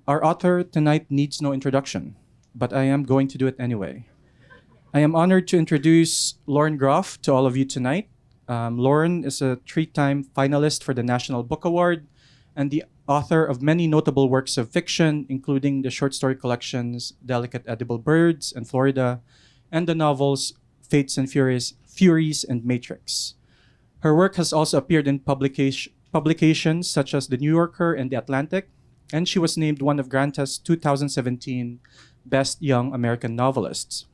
Our author tonight needs no introduction, but I am going to do it anyway. I am honored to introduce Lauren Groff to all of you tonight. Lauren is a three-time finalist for the National Book Award and the author of many notable works of fiction, including the short story collections Delicate Edible Birds and Florida, and the novels Fates and Furies and Matrix. Her work has also appeared in publications such as The New Yorker and The Atlantic, and she was named one of Granta's 2017 Best Young American Novelists.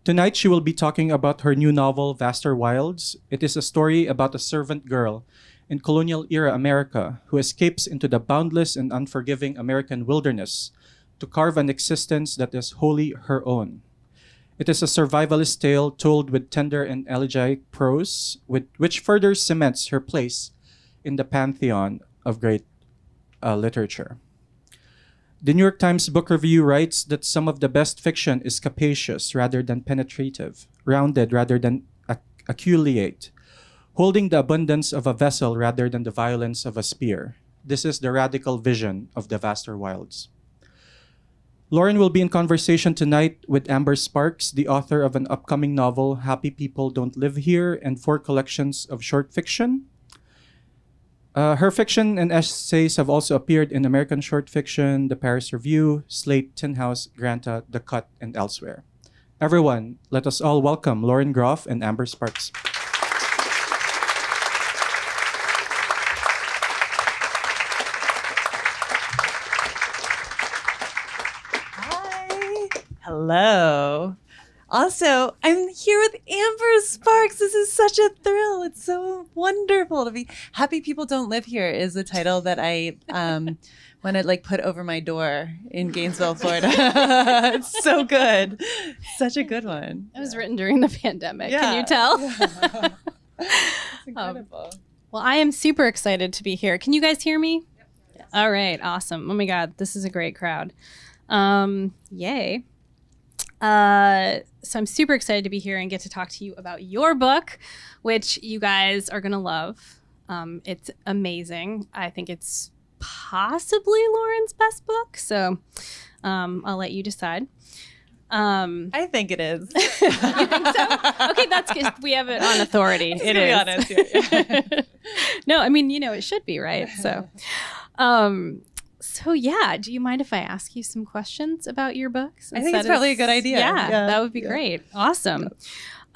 Tonight, she will be talking about her new novel, Vaster Wilds. It is a story about a servant girl in colonial era America who escapes into the boundless and unforgiving American wilderness to carve an existence that is wholly her own. It is a survivalist tale told with tender and elegiac prose, which further cements her place in the pantheon of great literature. The New York Times Book Review writes that some of the best fiction is capacious rather than penetrative, rounded rather than aculeate, holding the abundance of a vessel rather than the violence of a spear. This is the radical vision of the Vaster Wilds. Lauren will be in conversation tonight with Amber Sparks, the author of an upcoming novel, Happy People Don't Live Here, and 4 collections of short fiction. Her fiction and essays have also appeared in American Short Fiction, The Paris Review, Slate, Tin House, Granta, The Cut, and elsewhere. Everyone, let us all welcome Lauren Groff and Amber Sparks. Hi. Hello. Also, I'm here with Amber Sparks. This is such a thrill. It's so wonderful to be. Happy People Don't Live Here is the title that I want to put over my door in Gainesville, Florida. It's so good. Such a good one. It was written during the pandemic. Yeah. Can you tell? Yeah. It's incredible. Well, I am super excited to be here. Can you guys hear me? Yes. All right. Awesome. Oh my God. This is a great crowd. Yay. So I'm super excited to be here and get to talk to you about your book, which you guys are going to love. It's amazing. I think it's possibly Lauren's best book. So I'll let you decide. I think it is. You think so? Okay, that's good. We have it on authority. It is. Honest here. No, I mean, it should be, right? So yeah, do you mind if I ask you some questions about your books? I think it's probably a good idea. Yeah, that would be great. Awesome.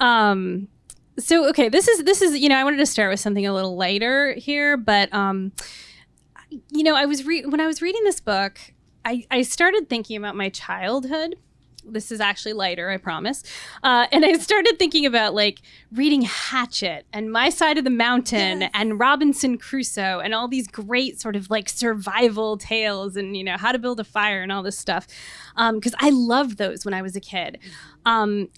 So okay, this is I wanted to start with something a little lighter here, but when I was reading this book, I started thinking about my childhood. This is actually lighter, I promise. And I started thinking about reading Hatchet and My Side of the Mountain and Robinson Crusoe and all these great sort of survival tales and, how to build a fire and all this stuff. Because I loved those when I was a kid. I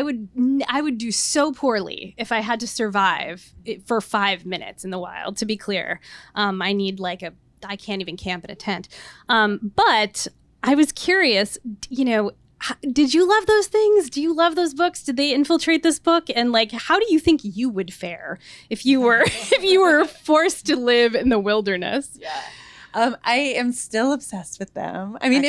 would do so poorly if I had to survive for 5 minutes in the wild, to be clear. I need I can't even camp in a tent. But I was curious, did you love those things? Do you love those books? Did they infiltrate this book? And how do you think you would fare if you were forced to live in the wilderness? Yeah. I am still obsessed with them. I mean,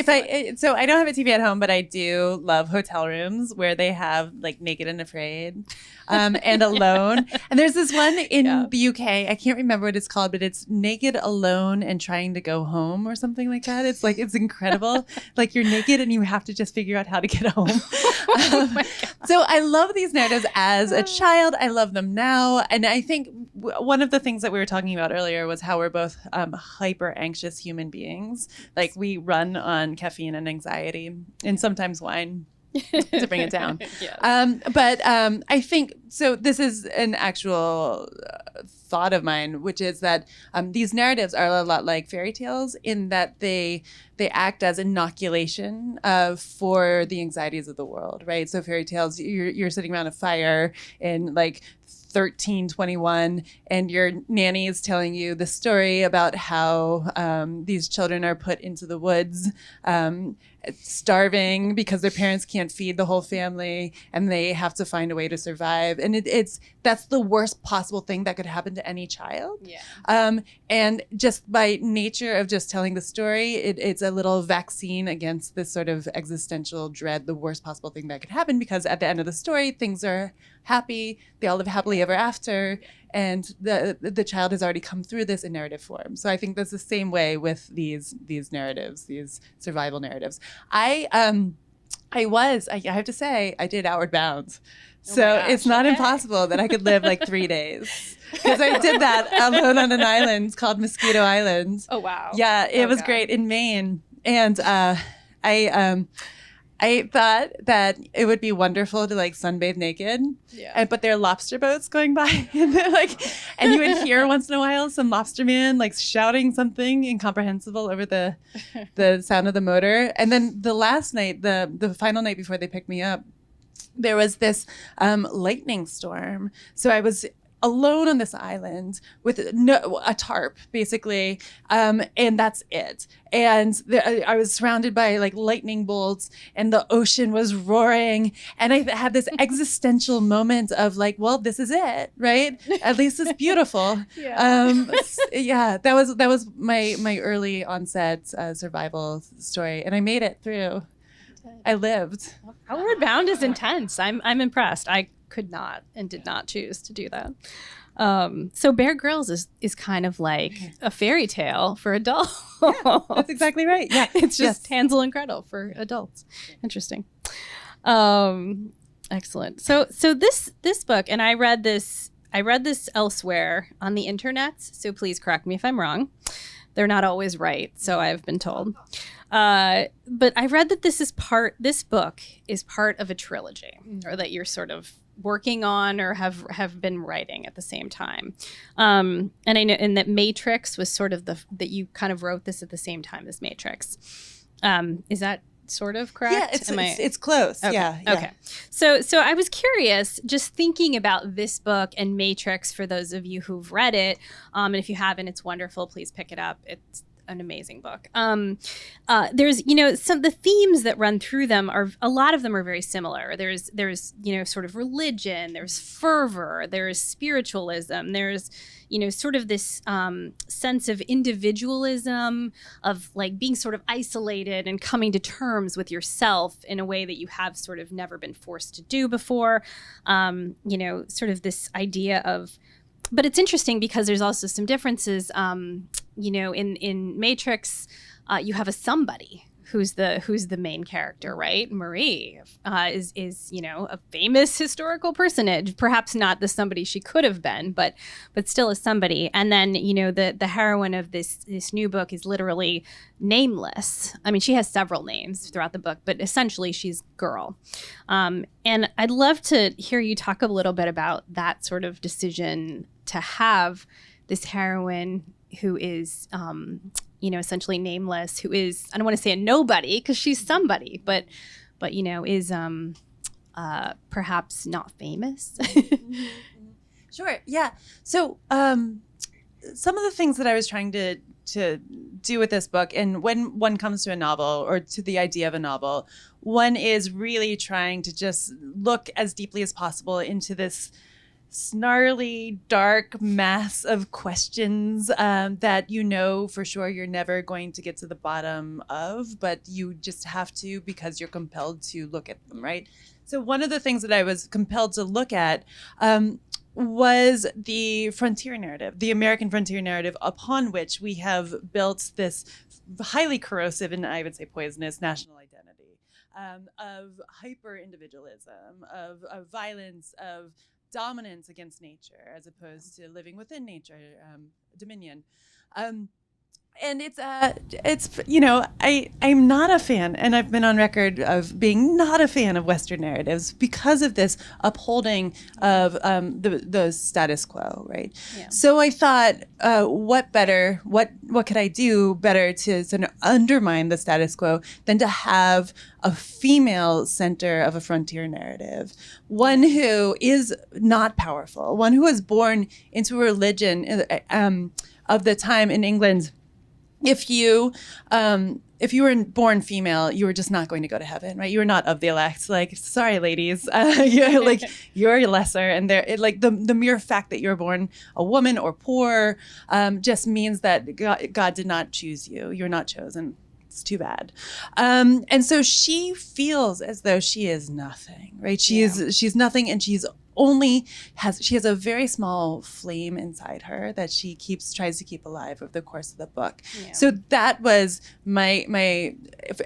so I don't have a TV at home, but I do love hotel rooms where they have Naked and Afraid, and Alone. And there's this one in the UK. I can't remember what it's called, but it's Naked, Alone, and Trying to Go Home or something like that. It's it's incredible. You're naked and you have to just figure out how to get home. So I love these narratives as a child. I love them now. And I think one of the things that we were talking about earlier was how we're both hyper anxious human beings. We run on caffeine and anxiety and sometimes wine to bring it down. Yes. But I think, so this is an actual thought of mine, which is that these narratives are a lot like fairy tales in that they act as inoculation for the anxieties of the world, right? So fairy tales, you're sitting around a fire in 13, 21, and your nanny is telling you the story about how these children are put into the woods, starving because their parents can't feed the whole family, and they have to find a way to survive. And that's the worst possible thing that could happen to any child. Yeah. And just by nature of just telling the story, it's a little vaccine against this sort of existential dread, the worst possible thing that could happen, because at the end of the story, things are happy, they all live happily ever after, and the child has already come through this in narrative form. So I think that's the same way with these narratives, these survival narratives. I have to say, I did Outward Bound. So gosh, it's not okay. impossible that I could live like 3 days, because I did that alone on an island called Mosquito Island. Oh, wow. Yeah, it was God. great in Maine. And I thought that it would be wonderful to like sunbathe naked. Yeah. But there are lobster boats going by, and you would hear once in a while some lobster man like shouting something incomprehensible over the sound of the motor. And then the last night, the final night before they picked me up, there was this lightning storm. So I was alone on this island with a tarp, basically, and that's it. And I was surrounded by like lightning bolts, and the ocean was roaring, and I had this existential moment of like, well, this is it, right? At least it's beautiful. Yeah. That was my early onset survival story, and I made it through. I lived. Outward Bound is intense. I'm impressed. I could not and did not choose to do that. So Bear Grylls is kind of like a fairy tale for adults. Yeah, that's exactly right. Yeah, it's just Hansel and Gretel for adults. Interesting. Excellent. So this book, and I read this elsewhere on the internet. So please correct me if I'm wrong. They're not always right, so I've been told. But I read that this book is part of a trilogy, or that you're sort of working on or have been writing at the same time. And I know, and that Matrix was sort of that you kind of wrote this at the same time as Matrix. Is that sort of correct? Yeah, it's close. Okay. Yeah. Okay. So I was curious, just thinking about this book and Matrix, for those of you who've read it, and if you haven't, it's wonderful. Please pick it up. It's an amazing book. There's, some the themes that run through them a lot of them are very similar. There's sort of religion, there's fervor, there's spiritualism, there's sort of this sense of individualism, of like being sort of isolated and coming to terms with yourself in a way that you have sort of never been forced to do before. Sort of this idea of, but it's interesting because there's also some differences. In Matrix, you have a somebody who's the main character, right? Marie is a famous historical personage, perhaps not the somebody she could have been, but still a somebody. And then the heroine of this new book is literally nameless. I mean, she has several names throughout the book, but essentially she's girl. And I'd love to hear you talk a little bit about that sort of decision to have this heroine who is essentially nameless, who is, I don't want to say a nobody because she's somebody, but is perhaps not famous. Sure. Yeah. So some of the things that I was trying to do with this book, and when one comes to a novel or to the idea of a novel, one is really trying to just look as deeply as possible into this snarly, dark mass of questions that for sure you're never going to get to the bottom of, but you just have to because you're compelled to look at them, right? So one of the things that I was compelled to look at was the frontier narrative, the American frontier narrative, upon which we have built this highly corrosive and I would say poisonous national identity of hyper-individualism, of violence, of dominance against nature as opposed to living within nature, dominion. And it's I'm not a fan, and I've been on record of being not a fan of Western narratives because of this upholding of the status quo, right? Yeah. So I thought, what could I do better to sort of undermine the status quo than to have a female center of a frontier narrative, one who is not powerful, one who was born into a religion of the time in England. If you were born female, you were just not going to go to heaven, right? You were not of the elect. Like, sorry, ladies, you're lesser, and the mere fact that you're born a woman or poor just means that God did not choose you. You're not chosen. It's too bad. And so she feels as though she is nothing, right? She's nothing, and she has a very small flame inside her that she tries to keep alive over the course of the book. Yeah. So that was my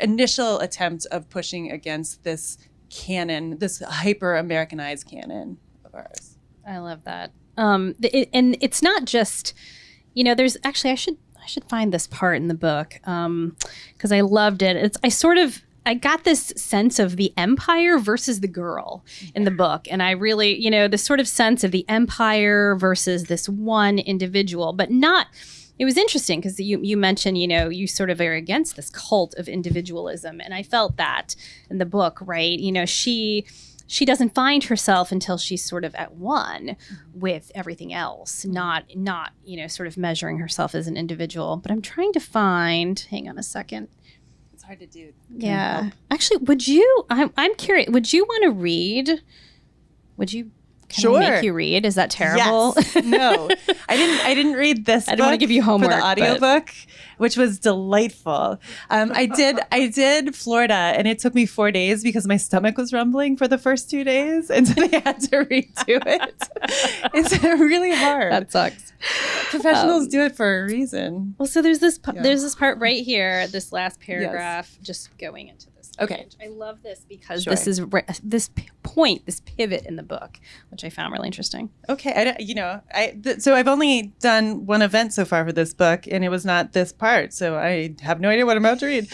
initial attempt of pushing against this canon, this hyper Americanized canon of ours. I love that. And it's not just, there's actually, I should find this part in the book because I loved it. I got this sense of the empire versus the girl in the book. And I really, this sort of sense of the empire versus this one individual, but not, it was interesting because you mentioned, you sort of are against this cult of individualism. And I felt that in the book, right? She doesn't find herself until she's sort of at one with everything else, not sort of measuring herself as an individual. But I'm trying to find, hang on a second. Hard to do. Yeah. Actually, I'm curious, would you want to read? Can I make you read? Is that terrible? Yes. No. I didn't read this I didn't want to give you homework for the audiobook, which was delightful. I did Florida, and it took me 4 days because my stomach was rumbling for the first 2 days, and so I had to redo it. It's really hard. That sucks. Professionals do it for a reason. Well, so there's this part right here, this last paragraph, just going into this. Okay. Page. I love this because this is this pivot in the book, which I found really interesting. Okay. So I've only done one event so far for this book, and it was not this part. So I have no idea what I'm about to read.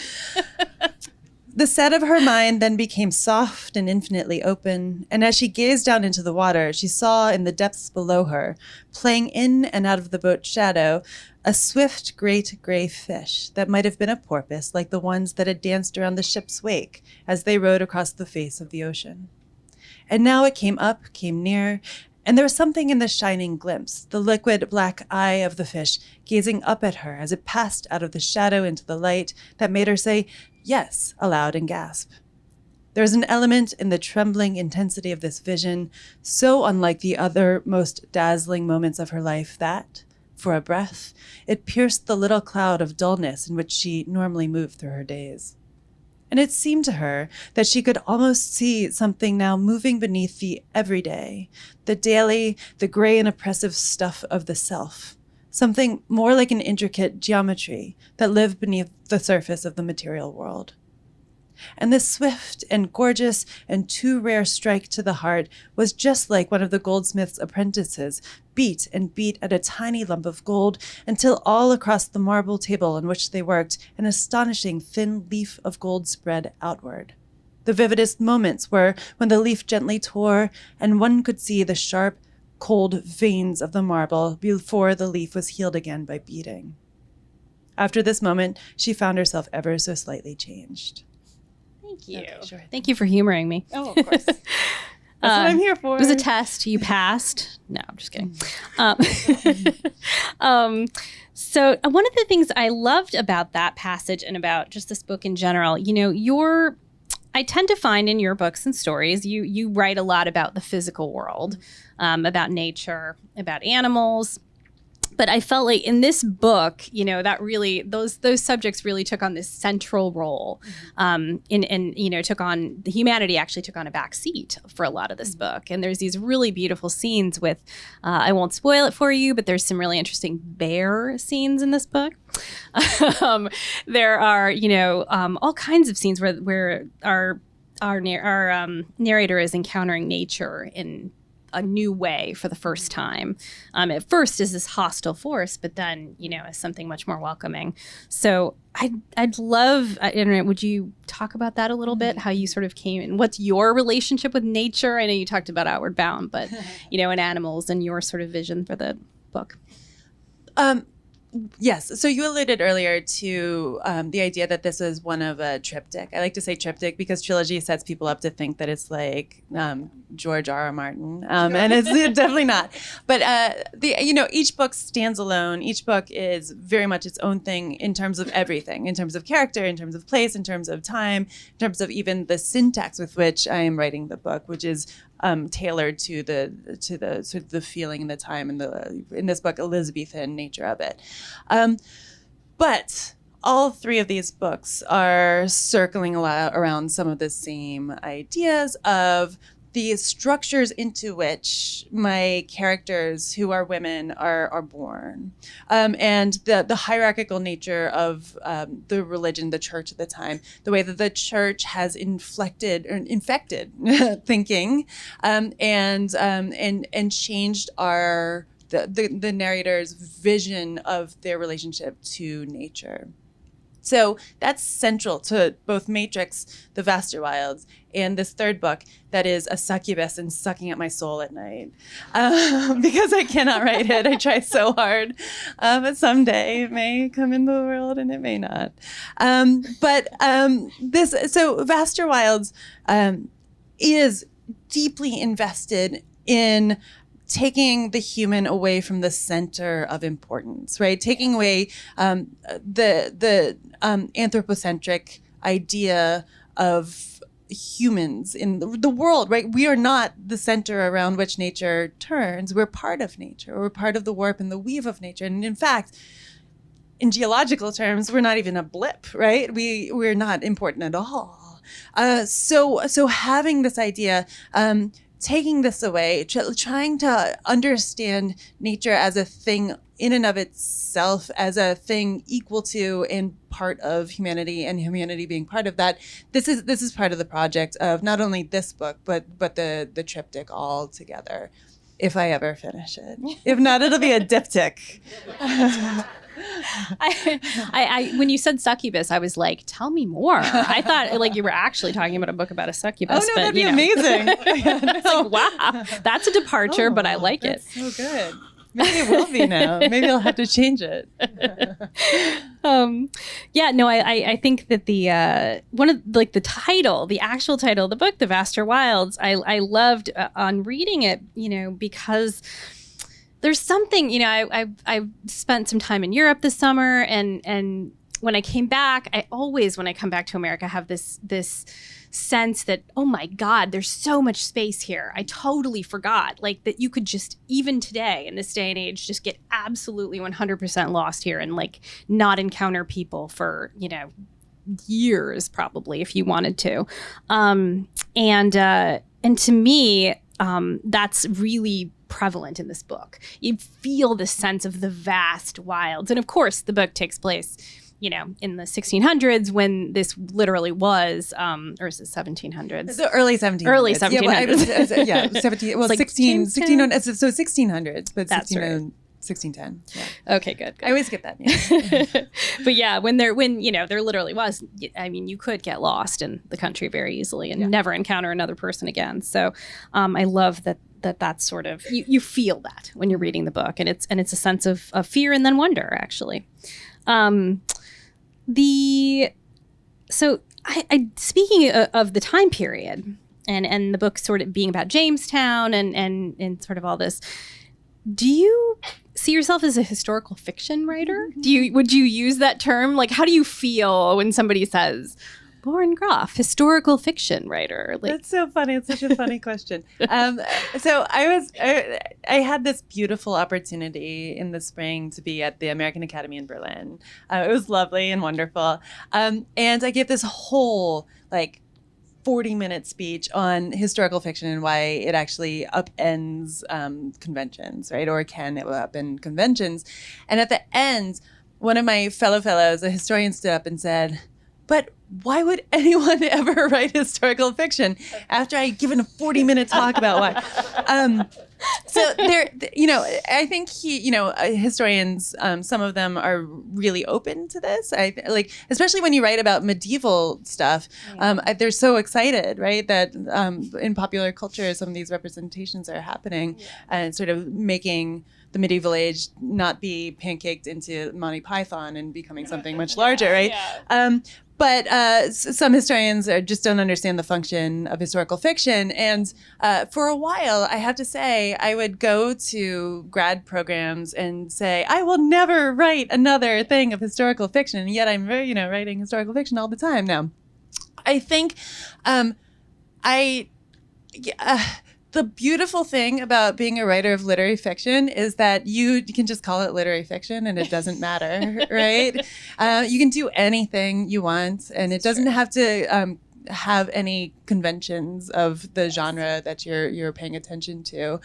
The set of her mind then became soft and infinitely open, and as she gazed down into the water, she saw in the depths below her, playing in and out of the boat's shadow, a swift, great gray fish that might have been a porpoise like the ones that had danced around the ship's wake as they rowed across the face of the ocean. And now it came near, and there was something in the shining glimpse, the liquid black eye of the fish gazing up at her as it passed out of the shadow into the light that made her say, "Yes," aloud and gasp. There was an element in the trembling intensity of this vision, so unlike the other most dazzling moments of her life that, for a breath, it pierced the little cloud of dullness in which she normally moved through her days. And it seemed to her that she could almost see something now moving beneath the everyday, the daily, the gray and oppressive stuff of the self, something more like an intricate geometry that lived beneath the surface of the material world. And this swift and gorgeous and too rare strike to the heart was just like one of the goldsmith's apprentices beat and beat at a tiny lump of gold until all across the marble table on which they worked an astonishing thin leaf of gold spread outward. The vividest moments were when the leaf gently tore and one could see the sharp, cold veins of the marble before the leaf was healed again by beating. After this moment, she found herself ever so slightly changed. Thank you. Okay, sure. Thank you for humoring me. Oh, of course. That's what I'm here for. It was a test. You passed. No, I'm just kidding. So one of the things I loved about that passage and about just this book in general, I tend to find in your books and stories, you write a lot about the physical world, about nature, about animals. But I felt like in this book, that really those subjects really took on this central role, took on the humanity actually took on a back seat for a lot of this book. And there's these really beautiful scenes with, I won't spoil it for you, but there's some really interesting bear scenes in this book. There are, all kinds of scenes where our narrator is encountering nature in a new way for the first time. At first as this hostile force, but then, as something much more welcoming. So I'd love, would you talk about that a little bit? How you sort of came in, what's your relationship with nature? I know you talked about Outward Bound, but, and animals and your sort of vision for the book. Yes. So you alluded earlier to the idea that this is one of a triptych. I like to say triptych because trilogy sets people up to think that it's like George R. R. Martin, and it's definitely not. But each book stands alone. Each book is very much its own thing in terms of everything, in terms of character, in terms of place, in terms of time, in terms of even the syntax with which I am writing the book, which is tailored to the sort of the feeling and the time and in this book Elizabethan nature of it. But all three of these books are circling a lot around some of the same ideas of the structures into which my characters, who are women, are born, and the hierarchical nature of the religion, the church at the time, the way that the church has infected thinking, and changed the narrator's vision of their relationship to nature. So that's central to both Matrix, The Vaster Wilds, and this third book that is a succubus and sucking at my soul at night. Because I cannot write it. I try so hard. But someday it may come into the world and it may not. So Vaster Wilds is deeply invested in taking the human away from the center of importance, right? Taking away the anthropocentric idea of humans in the world, right? We are not the center around which nature turns. We're part of nature. We're part of the warp and the weave of nature. And in fact, in geological terms, we're not even a blip, right? We're not important at all. So having this idea, taking this away, trying to understand nature as a thing in and of itself, as a thing equal to and part of humanity, and humanity being part of that. This is part of the project of not only this book, but the triptych all together. If I ever finish it, if not, it'll be a diptych. I when you said succubus, I was like, tell me more. I thought like you were actually talking about a book about a succubus. Oh no, that'd be amazing. It's like, wow, that's a departure, but I like it. So good. Maybe it will be now. Maybe I'll have to change it. I think that the one of like the actual title of the book, The Vaster Wilds, I loved on reading it, because there's something, I spent some time in Europe this summer, and when I came back, when I come back to America, have this sense that, oh my God, there's so much space here. I totally forgot, like, that you could just, even today, in this day and age, just get absolutely 100% lost here and like not encounter people for, years probably if you wanted to. And to me, that's really prevalent in this book. You feel the sense of the vast wilds. And of course, the book takes place, in the 1600s when this literally was, or is it 1700s? The early 1700s. Early 1700s. Yeah, 17, well, like 1600s, so 1600s, but that's 1610. Yeah. Okay, good. I always get that. Yeah. But yeah, when there literally was, you could get lost in the country very easily and never encounter another person again. So I love that's sort of, you feel that when you're reading the book, and it's a sense of fear and then wonder, actually. Speaking of the time period and the book sort of being about Jamestown and sort of all this, do you see yourself as a historical fiction writer? Would you use that term? Like, how do you feel when somebody says, Lauren Groff, historical fiction writer? Like, that's so funny. It's such a funny question. So I had this beautiful opportunity in the spring to be at the American Academy in Berlin. It was lovely and wonderful. And I gave this whole 40-minute speech on historical fiction and why it actually upends conventions, right? Or can upend conventions. And at the end, one of my fellows, a historian, stood up and said, but why would anyone ever write historical fiction? After I had given a 40-minute talk about why. So there, I think historians, some of them are really open to this. Especially when you write about medieval stuff, they're so excited, right? That in popular culture, some of these representations are happening and sort of making the medieval age not be pancaked into Monty Python and becoming something much larger, right? But some historians just don't understand the function of historical fiction. And for a while, I have to say, I would go to grad programs and say, I will never write another thing of historical fiction. And yet I'm writing historical fiction all the time now. I think the beautiful thing about being a writer of literary fiction is that you can just call it literary fiction and it doesn't matter, right? You can do anything you want, and it doesn't have to have any conventions of the genre that you're paying attention to.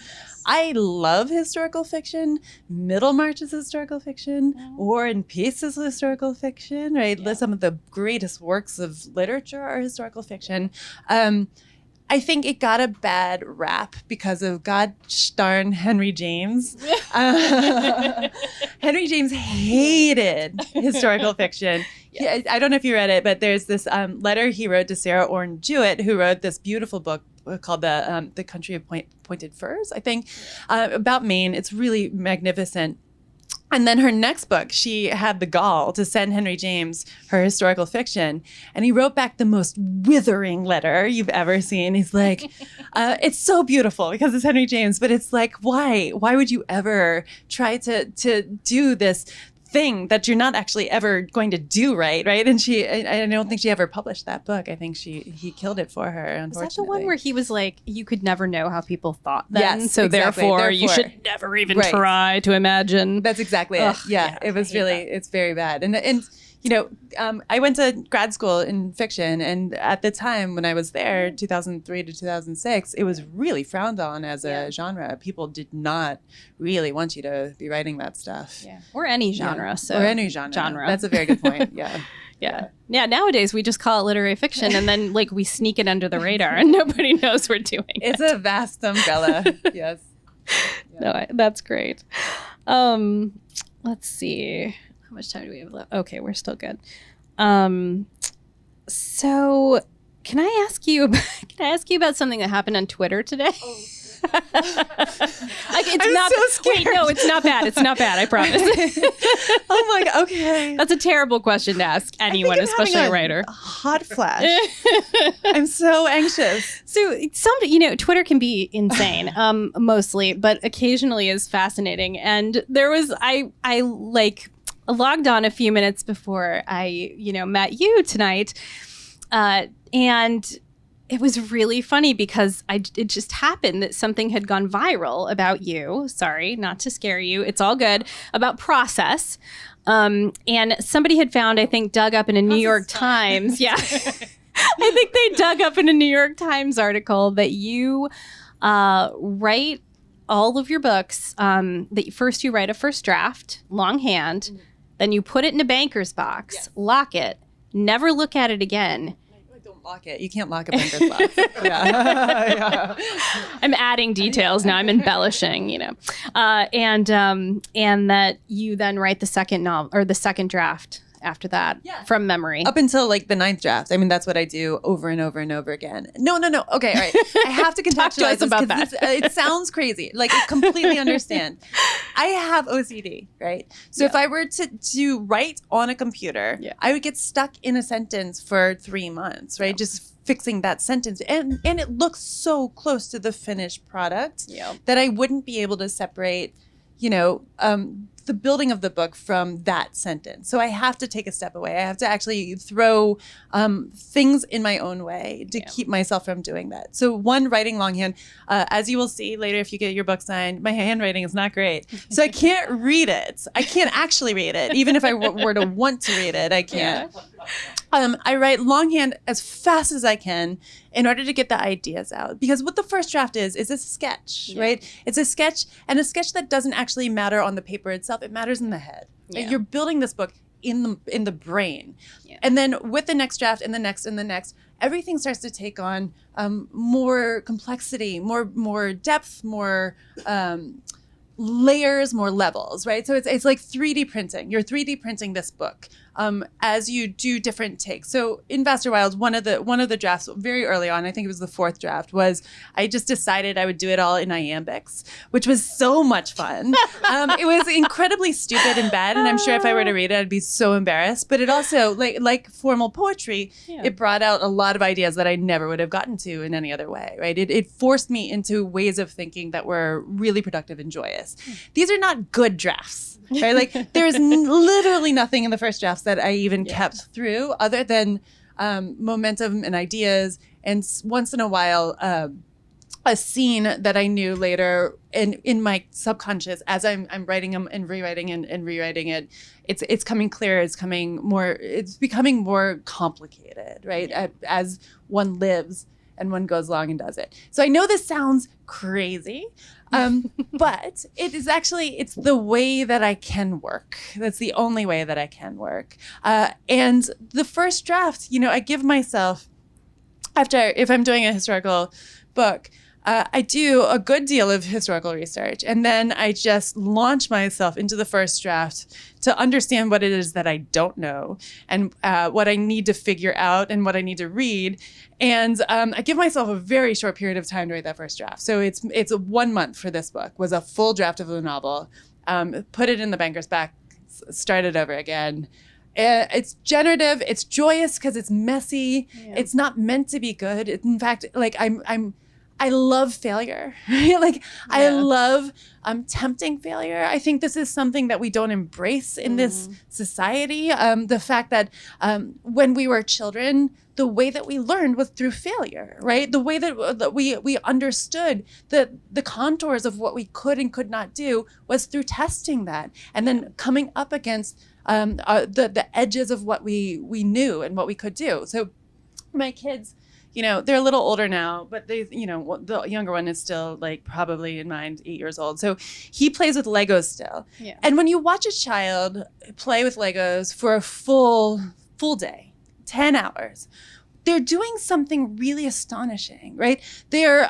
I love historical fiction. Middlemarch is historical fiction. War and Peace is historical fiction, right? Some of the greatest works of literature are historical fiction. I think it got a bad rap because of God darn Henry James. Henry James hated historical fiction. I don't know if you read it, but there's this letter he wrote to Sarah Orne Jewett, who wrote this beautiful book called The Country of Pointed Firs, I think, about Maine. It's really magnificent. And then her next book, she had the gall to send Henry James her historical fiction. And he wrote back the most withering letter you've ever seen. He's like, it's so beautiful because it's Henry James, but it's like, why? Why would you ever try to do this thing that you're not actually ever going to do right? And I don't think she ever published that book. I think he killed it for her, unfortunately. Is that the one where he was like, you could never know how people thought then? Yes, so exactly. therefore you should never even try to imagine. That's exactly it. Yeah, it was really, it's very bad. And I went to grad school in fiction, and at the time when I was there, 2003 to 2006, it was really frowned on as a genre. People did not really want you to be writing that stuff. Yeah. Or any genre. Yeah. So or any genre. That's a very good point. Yeah. Yeah, nowadays we just call it literary fiction and then we sneak it under the radar and nobody knows we're doing it. It's a vast umbrella. Yes. Yeah. No, that's great. Let's see. How much time do we have left? Okay, we're still good. So can I ask you about something that happened on Twitter today? Oh. I'm not so scared. Wait, no, it's not bad. It's not bad, I promise. Oh my God. Okay. That's a terrible question to ask anyone, especially a writer. Hot flash. I'm so anxious. So Twitter can be insane, mostly, but occasionally is fascinating. And there was, I logged on a few minutes before I, met you tonight. And it was really funny because it just happened that something had gone viral about you. Sorry, not to scare you. It's all good. About process. And somebody had found, I think, dug up in a New York Times. Yeah. I think they dug up in a New York Times article that you write all of your books. That first you write a first draft, longhand. Then you put it in a banker's box, lock it, never look at it again. Lock it. You can't lock a banker's box. Yeah. I'm adding details now. I'm embellishing, and that you then write the second novel or the second draft after that from memory. Up until the 9th draft. I mean, that's what I do over and over and over again. No. Okay, all right. I have to contextualize this about that. It sounds crazy. I completely understand. I have OCD, right? So if I were to write on a computer, I would get stuck in a sentence for 3 months, right? Just fixing that sentence. And it looks so close to the finished product that I wouldn't be able to separate, the building of the book from that sentence. So I have to take a step away. I have to actually throw things in my own way to keep myself from doing that. So one, writing longhand, as you will see later if you get your book signed, my handwriting is not great. So I can't read it. I can't actually read it. Even if I were to want to read it, I can't. I write longhand as fast as I can in order to get the ideas out. Because what the first draft is a sketch, right? It's a sketch, and a sketch that doesn't actually matter on the paper itself. It matters in the head. Yeah. You're building this book in the brain. Yeah. And then with the next draft and the next and the next, everything starts to take on more complexity, more depth, more layers, more levels, right? So it's like 3D printing. You're 3D printing this book as you do different takes. So in Vaster Wilds, one of the drafts very early on, I think it was the 4th draft, was I just decided I would do it all in iambics, which was so much fun. It was incredibly stupid and bad, and I'm sure if I were to read it, I'd be so embarrassed. But it also, like formal poetry, it brought out a lot of ideas that I never would have gotten to in any other way, right? It forced me into ways of thinking that were really productive and joyous. These are not good drafts, right? Like there's literally nothing in the first drafts that I even kept through other than momentum and ideas, and once in a while a scene that I knew later in my subconscious as I'm writing them and rewriting and rewriting it. It's coming clearer. It's becoming more complicated, right? As one lives and one goes along and does it. So I know this sounds crazy, but it's the way that I can work. That's the only way that I can work. And the first draft, I give myself, if I'm doing a historical book, I do a good deal of historical research, and then I just launch myself into the first draft to understand what it is that I don't know, and what I need to figure out, and what I need to read. And I give myself a very short period of time to write that first draft. So it's 1 month for this book, was a full draft of the novel, put it in the banker's back, start it over again. It's generative, it's joyous because it's messy. Yeah. It's not meant to be good. In fact, like I love failure. I love tempting failure. I think this is something that we don't embrace in this society. The fact that when we were children, the way that we learned was through failure, right? The way that we understood the contours of what we could and could not do was through testing that, and then coming up against the edges of what we knew and what we could do. So my kids, they're a little older now, but they, the younger one is still like probably in mind 8 years old. So he plays with Legos still. Yeah. And when you watch a child play with Legos for a full day, 10 hours, they're doing something really astonishing, right? They're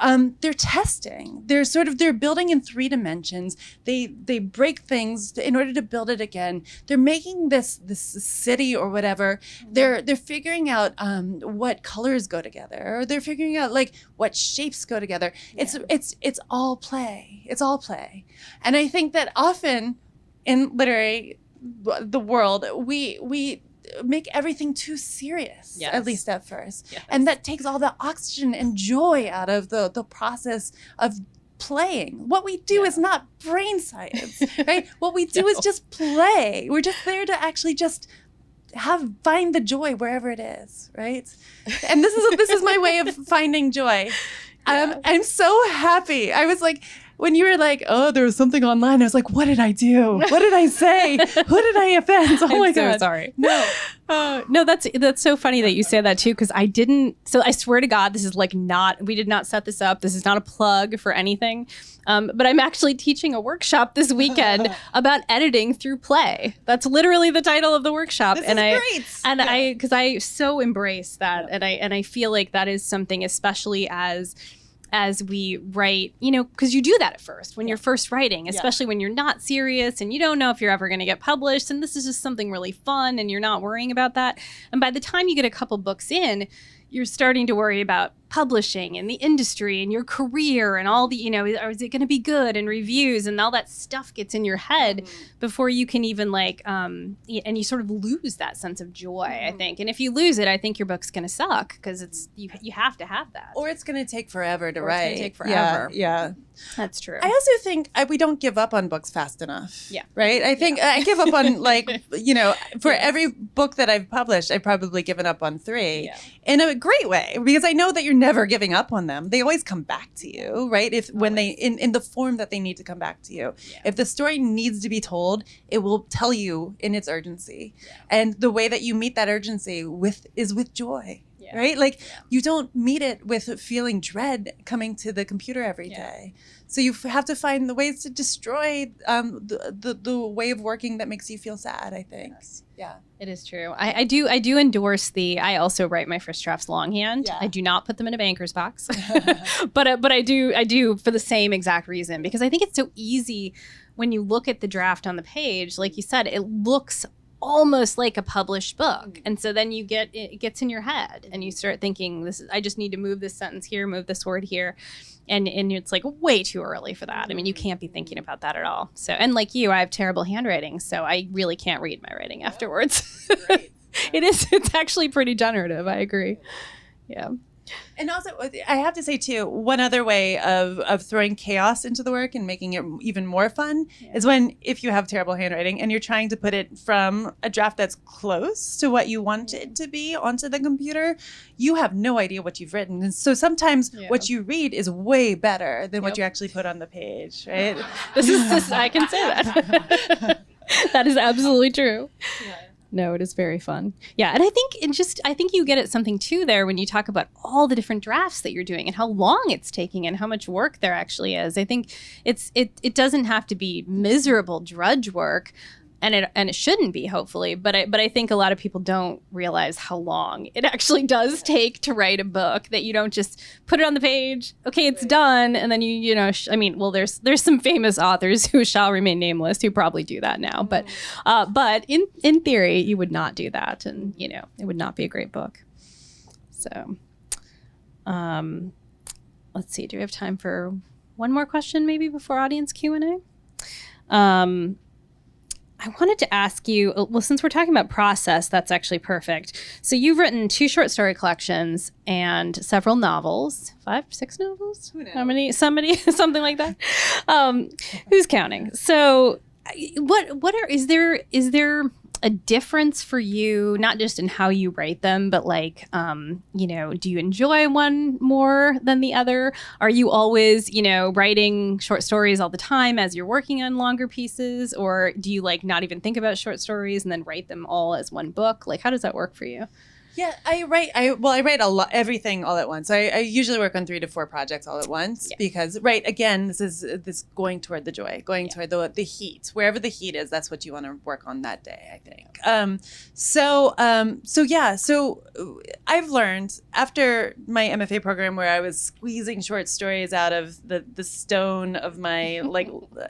testing. They're building in 3 dimensions. They break things in order to build it again. They're making this city or whatever. They're figuring out what colors go together. Or they're figuring out like what shapes go together. Yeah. It's all play. It's all play. And I think that often in the world, we make everything too serious, at least at first. Yes. And that takes all the oxygen and joy out of the process of playing. What we do is not brain science, right? What we do is just play. We're just there to actually just find the joy wherever it is, right? And this is my way of finding joy. I'm so happy. I was like, when you were like, oh, there was something online, I was like, what did I do? What did I say? Who did I offend? Oh my God. I'm so sorry. No, that's so funny that you say that too, because I didn't. So I swear to God, this is like we did not set this up. This is not a plug for anything. But I'm actually teaching a workshop this weekend about editing through play. That's literally the title of the workshop. This is great. And because I so embrace that, and I feel like that is something, especially as we write, because you do that at first when you're first writing, especially when you're not serious and you don't know if you're ever going to get published. And this is just something really fun and you're not worrying about that. And by the time you get a couple books in, you're starting to worry about publishing and the industry and your career and all the, is it going to be good, and reviews and all that stuff gets in your head before you can even and you sort of lose that sense of joy, I think. And if you lose it, I think your book's going to suck, because you have to have that. Or it's going to take forever to write. It's going to take forever. Yeah. That's true. I also think we don't give up on books fast enough. Yeah. Right? I think I give up on for every book that I've published, I've probably given up on 3 in a great way, because I know that you're never giving up on them. They always come back to you, right? When they in the form that they need to come back to you. Yeah. If the story needs to be told, it will tell you in its urgency. Yeah. And the way that you meet that urgency is with joy. right? Like you don't meet it with feeling dread coming to the computer every day. So you have to find the ways to destroy the way of working that makes you feel sad, I think. Yes. Yeah. It is true. I do endorse I also write my first drafts longhand. Yeah. I do not put them in a banker's box, but I do for the same exact reason, because I think it's so easy when you look at the draft on the page, like you said, it looks almost like a published book. And so then it gets in your head and you start thinking, I just need to move this sentence here, move this word here. And it's like way too early for that. I mean, you can't be thinking about that at all. So, and like you, I have terrible handwriting, so I really can't read my writing afterwards. Great. It's actually pretty generative. I agree. Yeah. And also, I have to say, too, one other way of throwing chaos into the work and making it even more fun is if you have terrible handwriting and you're trying to put it from a draft that's close to what you want it to be onto the computer, you have no idea what you've written. And so sometimes what you read is way better than what you actually put on the page, right? This I can say that. That is absolutely true. Yeah. No, it is very fun. Yeah, and I think you get at something too there when you talk about all the different drafts that you're doing and how long it's taking and how much work there actually is. I think it doesn't have to be miserable drudge work, and it shouldn't be, hopefully. But I think a lot of people don't realize how long it actually does take to write a book, that you don't just put it on the page, okay, it's done, and then there's some famous authors who shall remain nameless who probably do that now, but in theory you would not do that, and it would not be a great book. So let's see, do we have time for one more question maybe before audience Q&A? I wanted to ask you, well, since we're talking about process, that's actually perfect. So you've written 2 short story collections and several novels, 5, 6 novels? Who knows? How many? Somebody, something like that. Who's counting? So is there a difference for you, not just in how you write them, but like, do you enjoy one more than the other? Are you always, writing short stories all the time as you're working on longer pieces? Or do you like not even think about short stories and then write them all as one book? Like, how does that work for you? Yeah, I write everything all at once. I usually work on 3 to 4 projects all at once because, again, this is going toward the joy, toward the heat. Wherever the heat is, that's what you want to work on that day, I think. So I've learned after my MFA program, where I was squeezing short stories out of the stone of my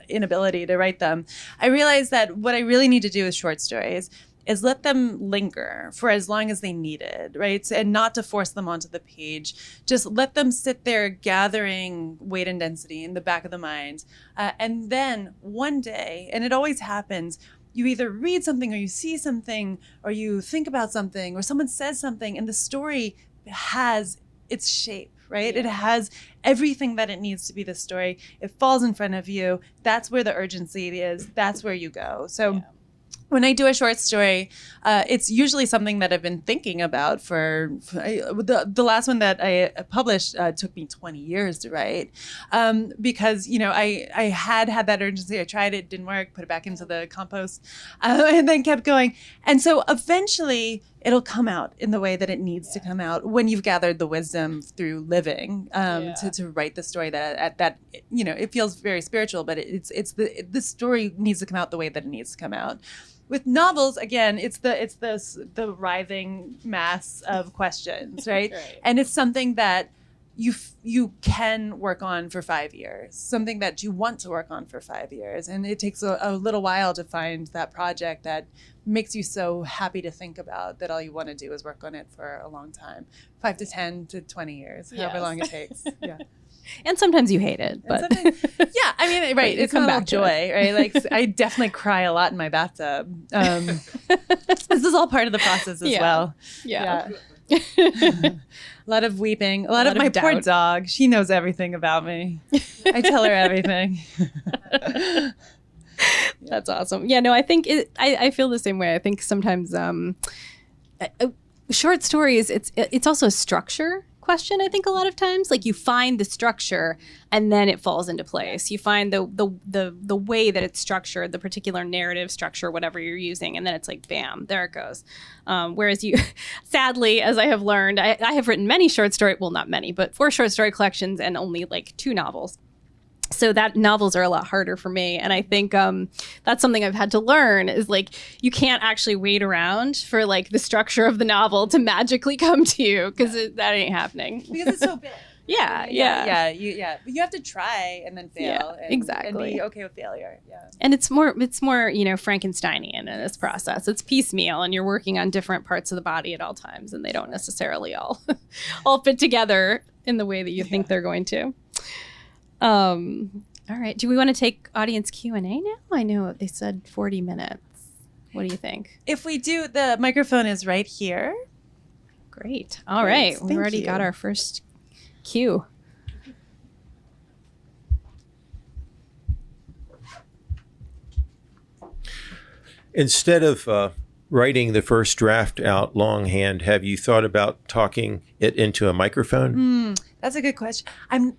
inability to write them, I realized that what I really need to do with short stories is let them linger for as long as they needed, right? And not to force them onto the page. Just let them sit there gathering weight and density in the back of the mind. And then one day, and it always happens, you either read something or you see something or you think about something or someone says something and the story has its shape, right? Yeah. It has everything that it needs to be the story. It falls in front of you. That's where the urgency is. That's where you go. So when I do a short story, it's usually something that I've been thinking about the last one that I published took me 20 years to write because, I had that urgency. I tried it, didn't work, put it back into the compost and then kept going. And so eventually it'll come out in the way that it needs to come out when you've gathered the wisdom through living to write the story that it feels very spiritual, but the story needs to come out the way that it needs to come out. With novels, again, it's the writhing mass of questions, right? And it's something that you can work on for 5 years, something that you want to work on for 5 years. And it takes a little while to find that project that makes you so happy to think about that all you want to do is work on it for a long time, 5 to 10 to 20 years, however long it takes. Yeah. And sometimes you hate it, but it's not all joy, right? Like I definitely cry a lot in my bathtub. This is all part of the process as well. Yeah. A lot of weeping, a lot of my doubt. Poor dog. She knows everything about me. I tell her everything. That's awesome. Yeah, no, I think I feel the same way. I think sometimes short stories, it's also a structure question, I think, a lot of times. Like, you find the structure and then it falls into place. You find the way that it's structured, the particular narrative structure, whatever you're using, and then it's like, bam, there it goes. Whereas you, sadly, as I have learned, I have written many short story, well, not many, but 4 short story collections and only like 2 novels. So that novels are a lot harder for me. And I think that's something I've had to learn is like, you can't actually wait around for like the structure of the novel to magically come to you because that ain't happening. Because it's so big. Yeah. But you have to try and then fail. Yeah, exactly. And be okay with failure. Yeah. And it's more, Frankensteinian in this process. It's piecemeal and you're working on different parts of the body at all times and they don't necessarily all fit together in the way that you think they're going to. All right. Do we want to take audience Q&A now? I know they said 40 minutes. What do you think? If we do, the microphone is right here. Great. All right. We've already got our first cue. Instead of writing the first draft out longhand, have you thought about talking it into a microphone? That's a good question. I'm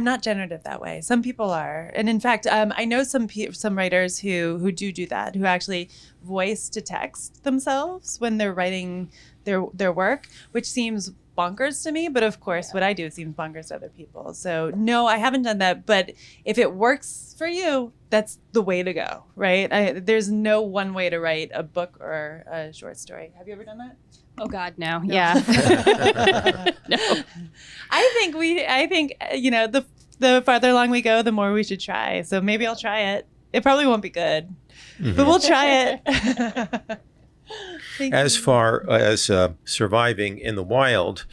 not generative that way. Some people are, and in fact, I know some writers who do that, who actually voice to text themselves when they're writing their work, which seems bonkers to me. But of course, what I do seems bonkers to other people. So no, I haven't done that. But if it works for you, that's the way to go, right? There's no one way to write a book or a short story. Have you ever done that? Oh God, no. Yeah. No. I think the farther along we go, the more we should try. So maybe I'll try it. It probably won't be good, but we'll try it. As far as surviving in the wild,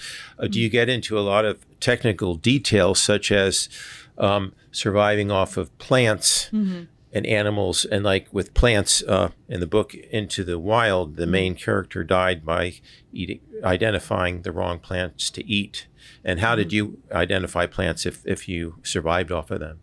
do you get into a lot of technical details such as surviving off of plants and animals? And like with plants in the book Into the Wild, the main character died by identifying the wrong plants to eat. And how did you identify plants if you survived off of them?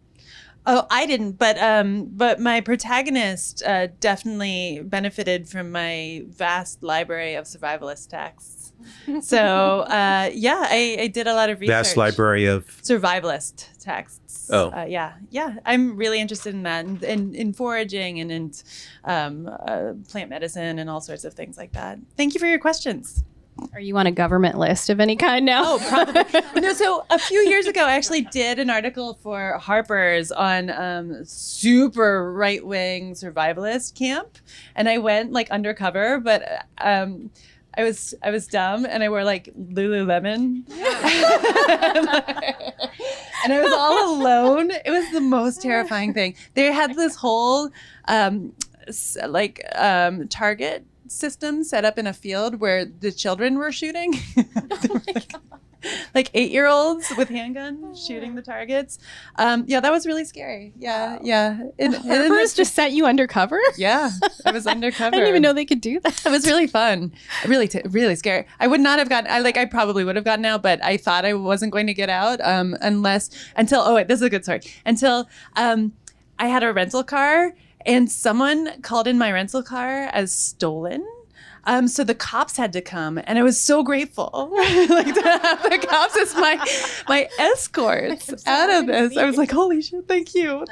Oh, I didn't, but my protagonist definitely benefited from my vast library of survivalist texts. So I did a lot of research. Vast library of survivalist texts. Oh, yeah. I'm really interested in that, and in foraging, and in plant medicine, and all sorts of things like that. Thank you for your questions. Are you on a government list of any kind now? Oh, probably. No, so a few years ago, I actually did an article for Harper's on super right-wing survivalist camp. And I went like undercover, but I was dumb and I wore like Lululemon. And I was all alone. It was the most terrifying thing. They had this whole target system set up in a field where the children were shooting. Like 8-year-olds with handguns shooting the targets. That was really scary. Yeah. Harper's just set you undercover? Yeah, I was undercover. I didn't even know they could do that. It was really fun. Really scary. I would not have gotten, I probably would have gotten out, but I thought I wasn't going to get out this is a good story. Until I had a rental car and someone called in my rental car as stolen. So the cops had to come, and I was so grateful like to have the cops as my escorts out of this. I was like, holy shit, thank you.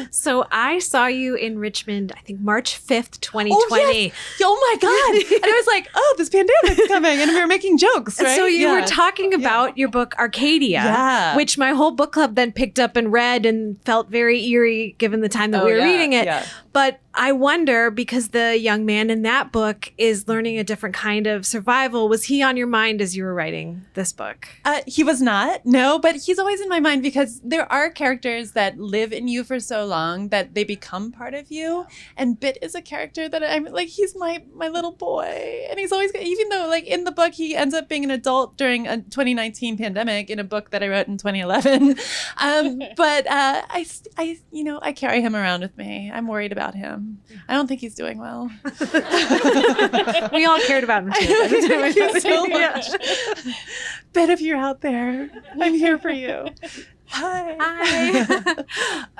So I saw you in Richmond, I think March 5th, 2020. Oh my God. And I was like, oh, this pandemic's coming, and we were making jokes, right? So you were talking about your book Arcadia, which my whole book club then picked up and read and felt very eerie given the time that we were reading it. Yeah. But I wonder, because the young man in that book is learning a different kind of survival, was he on your mind as you were writing this book? He was not, no, but he's always in my mind because there are characters that live in you for so long that they become part of you. And Bit is a character that I'm like, he's my little boy. And he's always, even though like in the book, he ends up being an adult during a 2019 pandemic in a book that I wrote in 2011. But I carry him around with me. I'm worried about him. I don't think he's doing well. We all cared about him too. Thank you so much. Bet if you're out there, I'm here for you. Hi.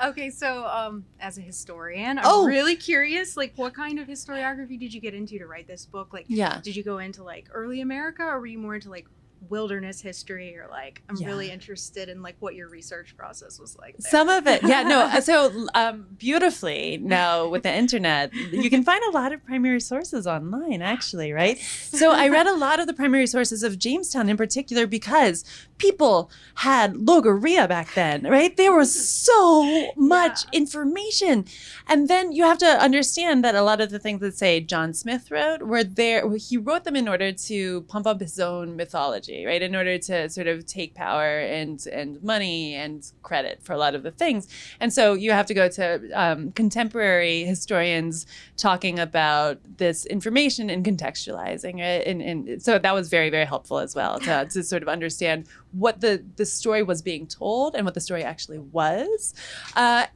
Okay, so as a historian, I'm really curious, like, what kind of historiography did you get into to write this book? Like, did you go into like early America, or were you more into like wilderness history, or like I'm really interested in like what your research process was like there. Some of it, so beautifully now with the internet you can find a lot of primary sources online, actually, right? So I read a lot of the primary sources of Jamestown in particular because people had logorrhea back then, right? There was so much information, and then you have to understand that a lot of the things that, say, John Smith wrote were there. He wrote them in order to pump up his own mythology, right? In order to sort of take power and money and credit for a lot of the things. And so you have to go to contemporary historians talking about this information and contextualizing it. And so that was very, very helpful as well to sort of understand what the story was being told and what the story actually was. I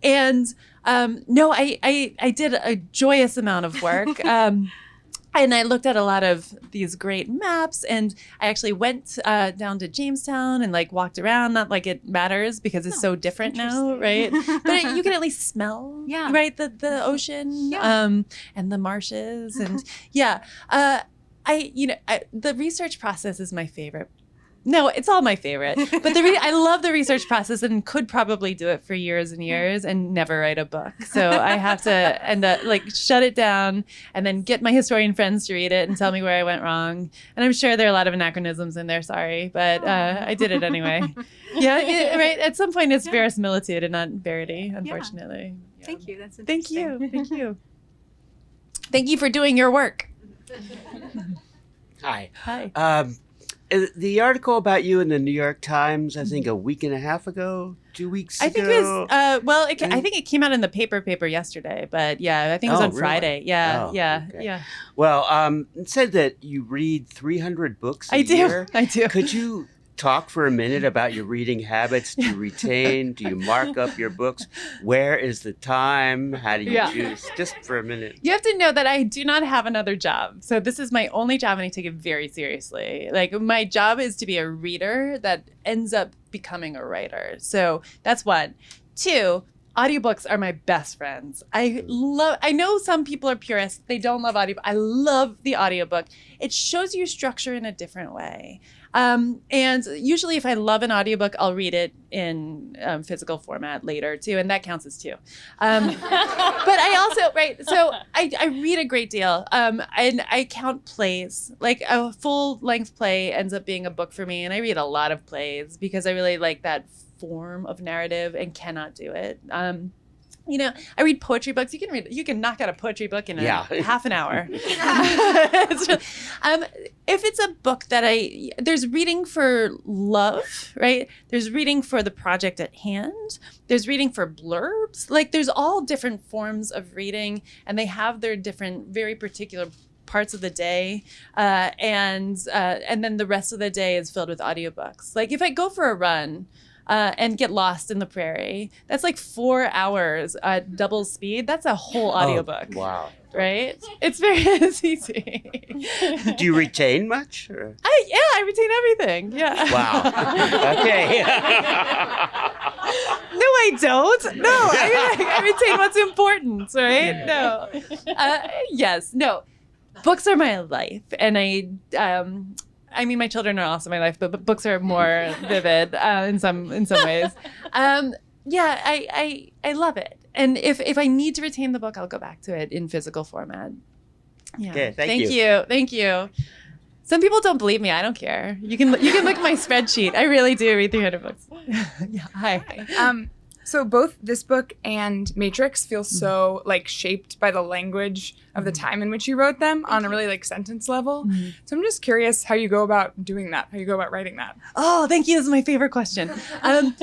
did a joyous amount of work. And I looked at a lot of these great maps, and I actually went down to Jamestown and like walked around. Not like it matters because it's so different now, right? But you can at least smell, right, the ocean and the marshes, and the research process is my favorite. No, it's all my favorite. But I love the research process and could probably do it for years and years and never write a book. So I have to end up shut it down and then get my historian friends to read it and tell me where I went wrong. And I'm sure there are a lot of anachronisms in there, sorry, but I did it anyway. Right. At some point it's verisimilitude and not verity, unfortunately. Yeah. Thank you. That's Thank interesting. you. Thank you for doing your work. Hi. Hi. The article about you in the New York Times, I think a week and a half ago, 2 weeks ago. I think it was, I think it came out in the paper yesterday, but I think it was on really? Friday. Okay. Well, it said that you read 300 books a year. I do. Could you talk for a minute about your reading habits? Do you retain? Do you mark up your books? Where is the time? How do you choose? Just for a minute. You have to know that I do not have another job. So this is my only job, and I take it very seriously. Like, my job is to be a reader that ends up becoming a writer. So that's one. Two, audiobooks are my best friends. I know some people are purists. They don't love audiobook. I love the audiobook. It shows you structure in a different way. And usually if I love an audiobook, I'll read it in physical format later too, and that counts as two. But I also, so I read a great deal, and I count plays. Like, a full-length play ends up being a book for me, and I read a lot of plays because I really like that form of narrative and cannot do it. I read poetry books. You can knock out a poetry book in half an hour. If it's a book that there's reading for love, right? There's reading for the project at hand. There's reading for blurbs. Like, there's all different forms of reading, and they have their different, very particular parts of the day, and then the rest of the day is filled with audiobooks. Like, if I go for a run, and get lost in the prairie, that's like 4 hours at double speed. That's a whole audiobook. Wow. Right? It's easy. Do you retain much? Or? I retain everything. Yeah. Wow. Okay. No, I don't. No, I retain what's important, right? No. Yes. No. Books are my life, and my children are also my life, but books are more vivid in some ways. I love it. And if I need to retain the book, I'll go back to it in physical format. Yeah. Okay, Thank you. Some people don't believe me. I don't care. You can look at my spreadsheet. I really do read 300 books. Hi. So both this book and Matrix feel so shaped by the language of the time in which you wrote them on a really sentence level. So I'm just curious how you go about doing that, how you go about writing that. Oh, thank you. This is my favorite question.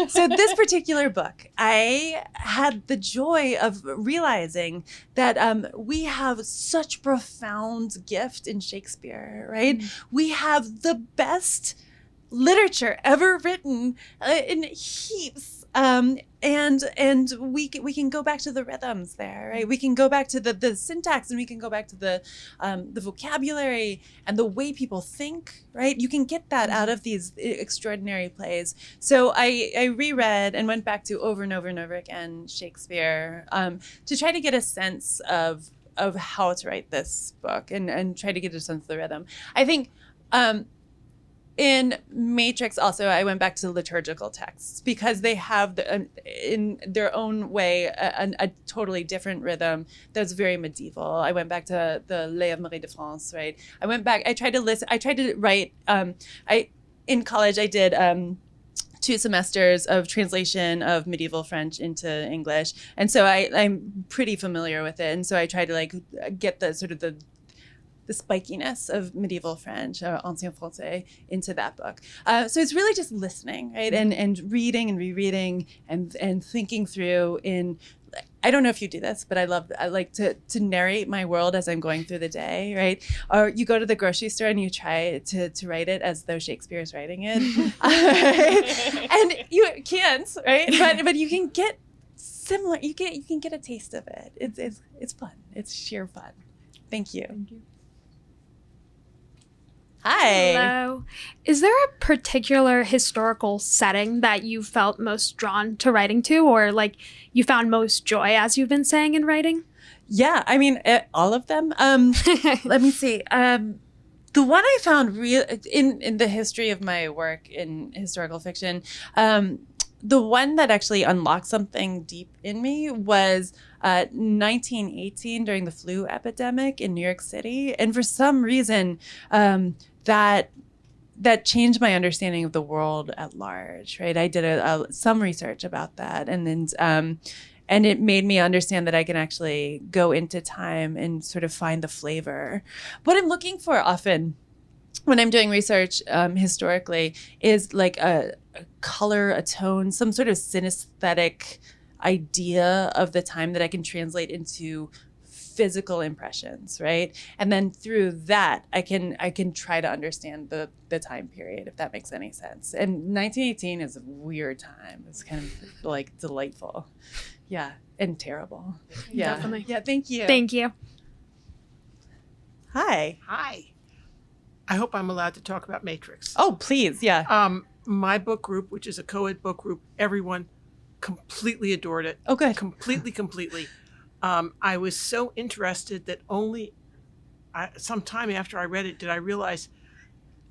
So this particular book, I had the joy of realizing that we have such profound gift in Shakespeare, right? We have the best literature ever written in heaps And we can go back to the rhythms there, right? We can go back to the syntax, and we can go back to the vocabulary and the way people think, right? You can get that out of these extraordinary plays. So I reread and went back to over and over and over again Shakespeare to try to get a sense of how to write this book and try to get a sense of the rhythm. I think in Matrix also, I went back to liturgical texts because they have, in their own way, a totally different rhythm that's very medieval. I went back to the Les of Marie de France, right? I went back, I tried to listen, I tried to write, in college I did 2 semesters of translation of medieval French into English. And so I'm pretty familiar with it. And so I tried to like get the sort of the spikiness of medieval French, Ancien Français, into that book. So it's really just listening, right? And reading and rereading and thinking through I don't know if you do this, but I like to narrate my world as I'm going through the day, right? Or you go to the grocery store and you try to write it as though Shakespeare's writing it. And you can't, right? But you can get similar, you can get a taste of it. It's fun. It's sheer fun. Thank you. Thank you. Hi. Hello. Is there a particular historical setting that you felt most drawn to writing to, or like you found most joy, as you've been saying, in writing? Yeah, I mean, all of them. Let me see. The one I found real in the history of my work in historical fiction, the one that actually unlocked something deep in me was 1918 during the flu epidemic in New York City. And for some reason, that changed my understanding of the world at large, right? I did some research about that, and then and it made me understand that I can actually go into time and sort of find the flavor. What I'm looking for often when I'm doing research historically is like a color, a tone, some sort of synesthetic idea of the time that I can translate into physical impressions, right? And then through that, I can try to understand the time period, if that makes any sense. And 1918 is a weird time. It's kind of like delightful. Yeah, and terrible. Yeah. Definitely. Yeah, thank you. Thank you. Hi. Hi. I hope I'm allowed to talk about Matrix. Oh, please, yeah. My book group, which is a co-ed book group, everyone completely adored it. Oh, good. Completely. I was so interested that only some time after I read it did I realize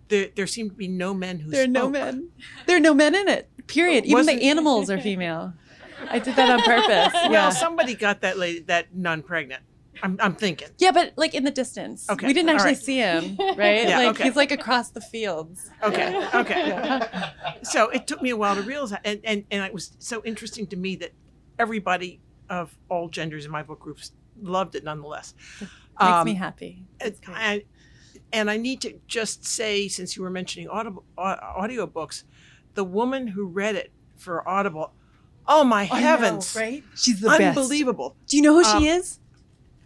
there seemed to be no men who spoke. There are no men. There are no men in it, period. Even the animals are female. I did that on purpose. Well, Yeah. somebody got that nun pregnant. I'm thinking. Yeah, but like in the distance. Okay. We didn't All actually right. see him, right? Yeah, like okay. he's like across the fields. Okay. So it took me a while to realize that. And it was so interesting to me that everybody of all genders in my book groups loved it nonetheless. Makes me happy. And I need to just say, since you were mentioning audio books, the woman who read it for Audible, oh my heavens, I know, right? She's the best. Unbelievable. Do you know who she is?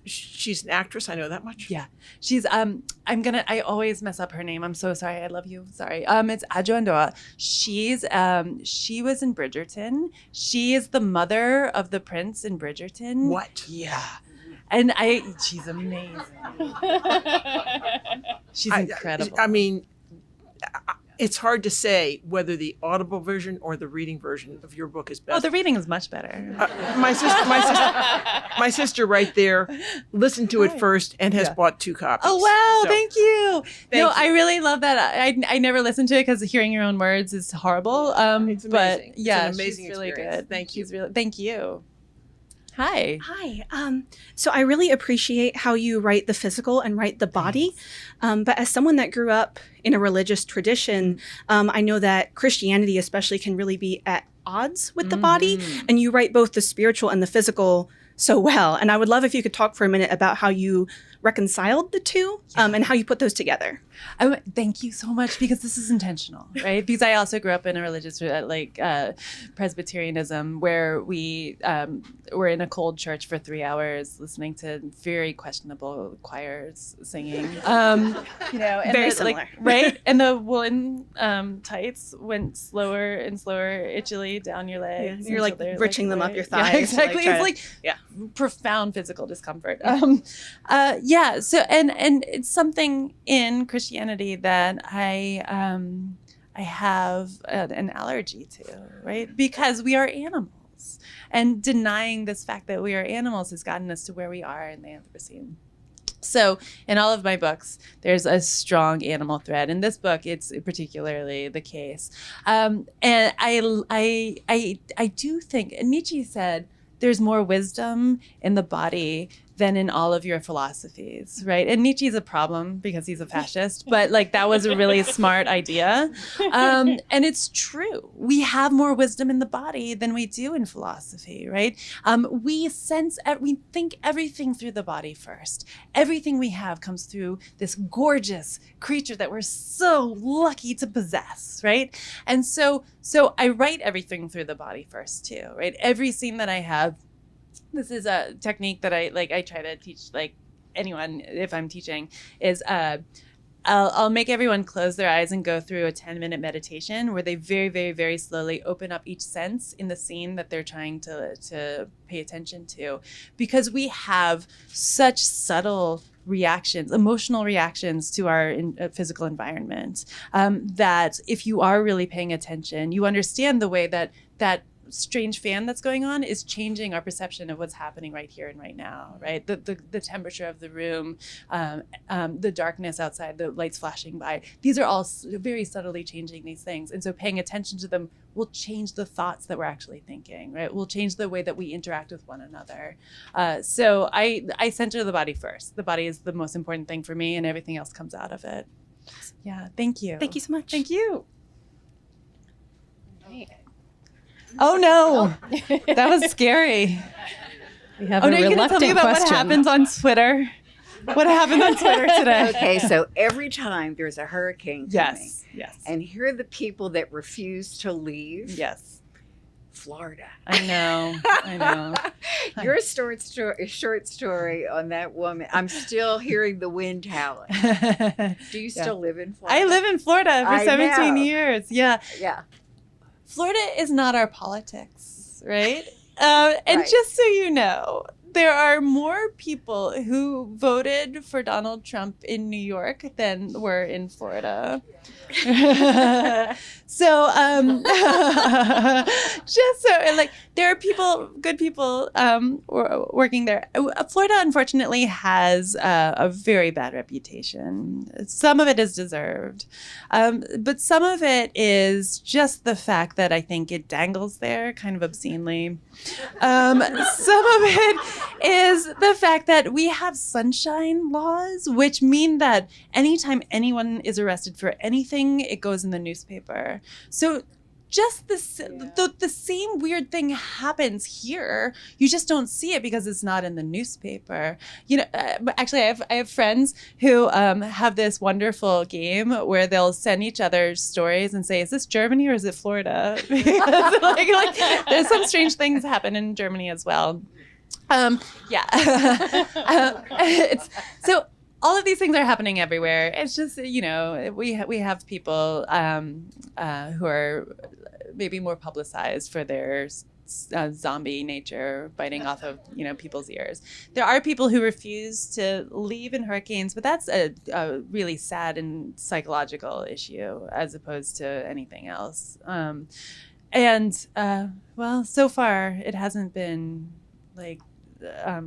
She's an actress. I know that much. Yeah. She's I always mess up her name. I'm so sorry. I love you. Sorry. It's Adjo Andoa. She was in Bridgerton. She is the mother of the prince in Bridgerton. What? Yeah. And she's amazing. She's incredible. I mean, it's hard to say whether the Audible version or the reading version of your book is best. Oh, the reading is much better. My sister right there listened to it first and has bought 2 copies. Oh, wow. So, thank you. you. I really love that. I never listened to it because hearing your own words is horrible. It's amazing. But yeah, it's an amazing she's really experience. good. Thank you. Thank you. Hi. Hi. So I really appreciate how you write the physical and write the body. But as someone that grew up in a religious tradition, I know that Christianity especially can really be at odds with the body. And you write both the spiritual and the physical so well. And I would love if you could talk for a minute about how you reconciled the two and how you put those together. Thank you so much, because this is intentional, right? Because I also grew up in a religious, Presbyterianism, where we were in a cold church for 3 hours listening to very questionable choirs singing. And Very similar. right? And the woolen tights went slower and slower, itchly down your legs. Yeah, you're like riching them up your thighs. Yeah, exactly. It's profound physical discomfort. So and it's something in Christianity that I have an allergy to, right? Because we are animals, and denying this fact that we are animals has gotten us to where we are in the Anthropocene. So in all of my books, there's a strong animal thread. In this book, it's particularly the case. And I do think, and Nietzsche said, there's more wisdom in the body than in all of your philosophies, right? And Nietzsche's a problem because he's a fascist, but that was a really smart idea. And it's true. We have more wisdom in the body than we do in philosophy, right? We think everything through the body first. Everything we have comes through this gorgeous creature that we're so lucky to possess, right? And so I write everything through the body first too, right? Every scene that I have, this is a technique that I try to teach anyone if I'm teaching, is I'll make everyone close their eyes and go through a 10-minute meditation where they very, very, very slowly open up each sense in the scene that they're trying to pay attention to, because we have such subtle reactions, emotional reactions to our physical environment, that if you are really paying attention, you understand the way that strange fan that's going on is changing our perception of what's happening right here and right now, right? The temperature of the room, the darkness outside, the lights flashing by. These are all very subtly changing these things. And so paying attention to them will change the thoughts that we're actually thinking, right? Will change the way that we interact with one another. So I center the body first. The body is the most important thing for me, and everything else comes out of it. Yeah, thank you. Thank you so much. Thank you. Oh no, that was scary. We have oh a no, you're gonna tell me about question. what happens on Twitter. What happened on Twitter today? Okay, so every time there's a hurricane coming, yes, and here are the people that refuse to leave. Yes, Florida. I know. Your short story on that woman. I'm still hearing the wind howling. Do you still live in Florida? I live in Florida for 17 years. Yeah. Florida is not our politics, right? And just so you know, there are more people who voted for Donald Trump in New York than were in Florida. So just so there are good people working there. Florida unfortunately has a very bad reputation. Some of it is deserved, but some of it is just the fact that I think it dangles there kind of obscenely. Some of it is the fact that we have sunshine laws, which mean that anytime anyone is arrested for anything, it goes in the newspaper. So just the same weird thing happens here. You just don't see it because it's not in the newspaper. Actually, I have friends who have this wonderful game where they'll send each other stories and say, "Is this Germany or is it Florida?" Because there's some strange things happen in Germany as well. So all of these things are happening everywhere. It's just, we have people who are maybe more publicized for their zombie nature, biting off of, people's ears. There are people who refuse to leave in hurricanes, but that's a really sad and psychological issue as opposed to anything else. So far it hasn't been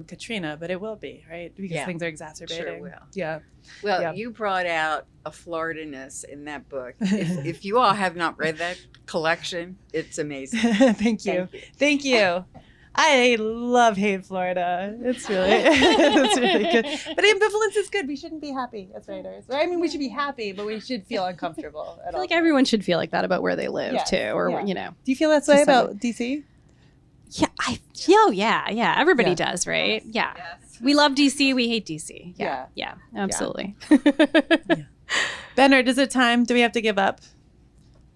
Katrina, but it will be, right? Because things are exacerbating. Sure will. Yeah. Well, you brought out a Florida-ness in that book. If you all have not read that collection, it's amazing. Thank you. I love Hate Florida. It's really good. But ambivalence is good. We shouldn't be happy as writers. Right? I mean, we should be happy, but we should feel uncomfortable. I feel like everyone should feel like that about where they live too, or Do you feel that way about DC? Yeah, I feel, yeah. Everybody does, right? Yeah. We love DC. We hate DC. Yeah, absolutely. Bernard, is it time? Do we have to give up?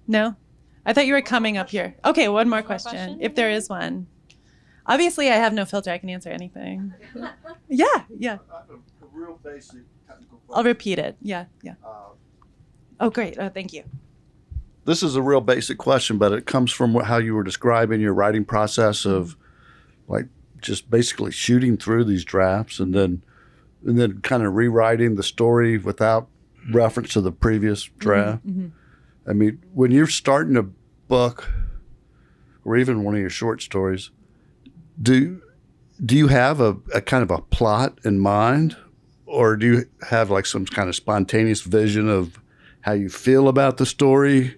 No? I thought you were coming up here. Okay, one more question, if there is one. Obviously, I have no filter. I can answer anything. Yeah. I have a real basic technical question. I'll repeat it. Yeah. Oh, great. Oh, thank you. This is a real basic question, but it comes from how you were describing your writing process of like just basically shooting through these drafts and then kind of rewriting the story without reference to the previous draft. Mm-hmm. I mean, when you're starting a book or even one of your short stories, do you have a kind of a plot in mind, or do you have like some kind of spontaneous vision of how you feel about the story?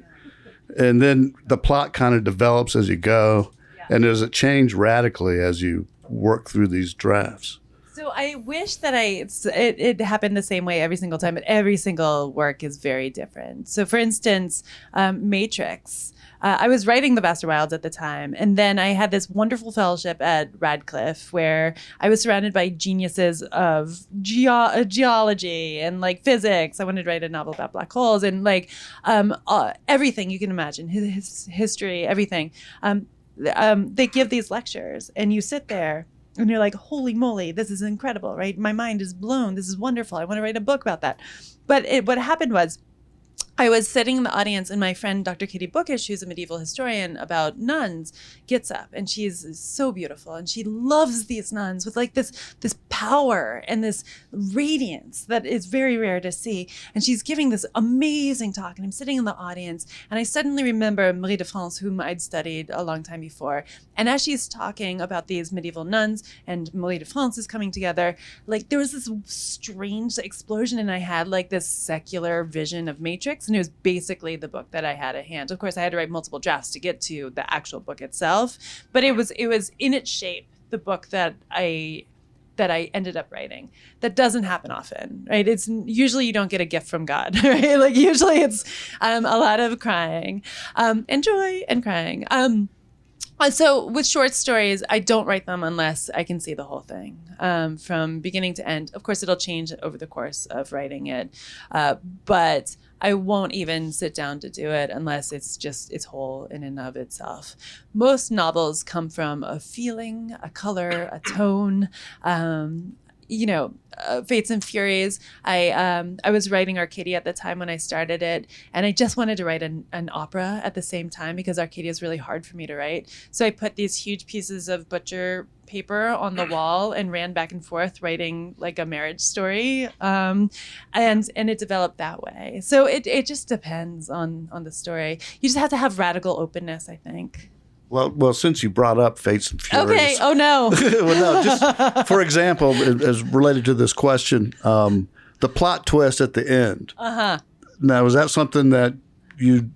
And then the plot kind of develops as you go. And does it change radically as you work through these drafts? So I wish that it happened the same way every single time, but every single work is very different. So for instance, Matrix, I was writing The Vaster Wilds at the time, and then I had this wonderful fellowship at Radcliffe where I was surrounded by geniuses of geology and like physics. I wanted to write a novel about black holes and like everything you can imagine, his history, everything. They give these lectures and you sit there and you're like, holy moly, this is incredible, right? My mind is blown. This is wonderful. I want to write a book about that. But what happened was I was sitting in the audience and my friend, Dr. Katie Bookish, who's a medieval historian about nuns, gets up and she's so beautiful and she loves these nuns with like this power and this radiance that is very rare to see. And she's giving this amazing talk and I'm sitting in the audience and I suddenly remember Marie de France, whom I'd studied a long time before. And as she's talking about these medieval nuns and Marie de France is coming together, like there was this strange explosion and I had like this secular vision of Matrix. And it was basically the book that I had at hand. Of course, I had to write multiple drafts to get to the actual book itself, but it was in its shape the book that I ended up writing. That doesn't happen often, right? It's usually you don't get a gift from God, right? Like usually it's a lot of crying, and joy and crying. So with short stories, I don't write them unless I can see the whole thing from beginning to end. Of course, it'll change over the course of writing it, but I won't even sit down to do it unless it's whole in and of itself. Most novels come from a feeling, a color, a tone. Fates and Furies. I was writing Arcadia at the time when I started it, and I just wanted to write an opera at the same time because Arcadia is really hard for me to write. So I put these huge pieces of butcher paper on the wall and ran back and forth writing like a marriage story, and it developed that way. So it just depends on the story. You just have to have radical openness, I think. Well, since you brought up Fates and Furies. Okay. Oh no. Well, no. Just for example, as related to this question, the plot twist at the end. Now, is that something that you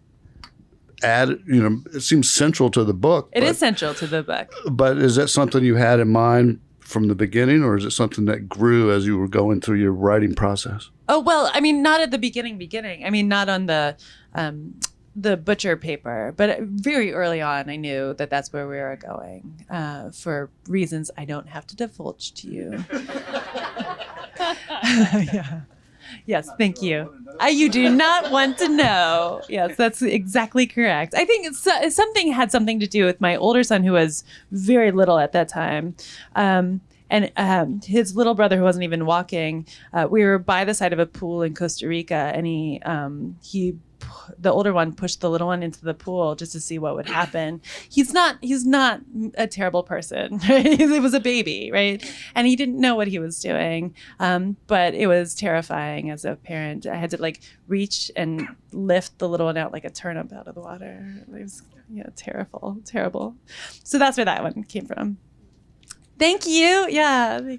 add? It seems central to the book. It is central to the book. But is that something you had in mind from the beginning, or is it something that grew as you were going through your writing process? Oh well, I mean, not at the beginning. I mean, not on the butcher paper, but very early on I knew that that's where we were going, for reasons I don't have to divulge to you. Yeah. Yes, thank you. You do not want to know. Yes, that's exactly correct. I think something had something to do with my older son, who was very little at that time. And his little brother, who wasn't even walking, we were by the side of a pool in Costa Rica, and the older one pushed the little one into the pool just to see what would happen. He's not a terrible person. Right? It was a baby, right? And he didn't know what he was doing. But it was terrifying as a parent. I had to like reach and lift the little one out like a turnip out of the water. It was terrible. So that's where that one came from. Thank you. Yeah.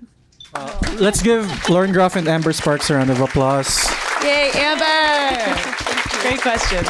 Let's give Lauren Groff and Amber Sparks a round of applause. Yay, Amber! Great question.